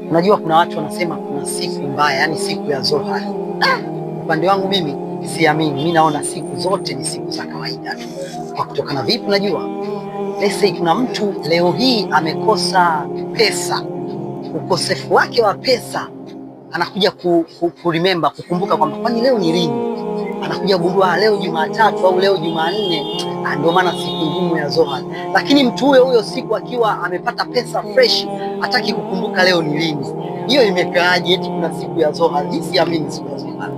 Unajua kuna watu wanasema kuna siku mbaya, yani siku ya Zohar. Upande wangu mimi siamini. Mimi naona siku zote ni siku za kawaida tu. Kwa kutokana vipi? Unajua, let's say kuna mtu leo hii amekosa pesa, ukosefu wake wa pesa anakuja remember, kukumbuka kwamba kwani leo ni lini, anakuja gundua leo Jumatatu au leo Jumanne, ndio maana siku ngumu ya Zohar. Lakini mtu huyo siku akiwa amepata pesa fresh, hataki kukumbuka leo ni lini. Hiyo imekaaje? Eti kuna siku ya Zohar? Siamini siku ya Zohar.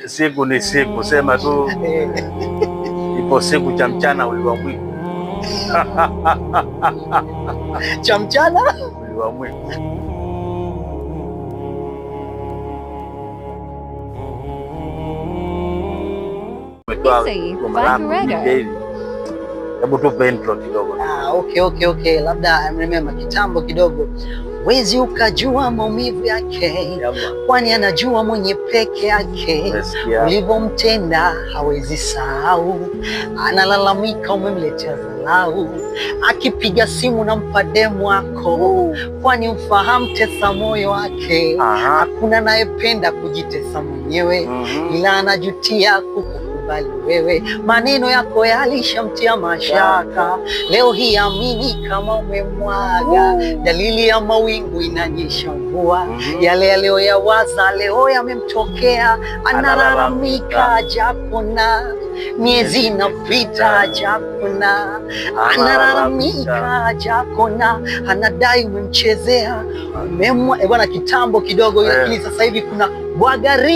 Siku ni siku, sema tu ipo siku cha mchana uliwa mwiku. Cha mchana uliwa mwiku. Hebu tupe intro kidogo. Okay. Labda remember kitambo kidogo. Wezi ukajua maumivu yake, kwani anajua mwenye peke yake. Ulivyomtenda hawezi sahau, analalamika umemletea dharau. Akipiga simu nampa demu wako, kwani ufahamu tesa moyo wake. Hakuna anayependa kujitesa mwenyewe, ila anajutia kukukubali wewe. Maneno yako yalishamtia mashaka, leo hii amini kama umemwaga. Dalili ya mawingu inanyesha mvua, yale aliyoyawaza leo yamemtokea. Analalamika japona miezi inapita, japona analalamika, japona anadai umemchezea, umemwa bwana kitambo kidogo. Lakini sasa hivi kuna bwagara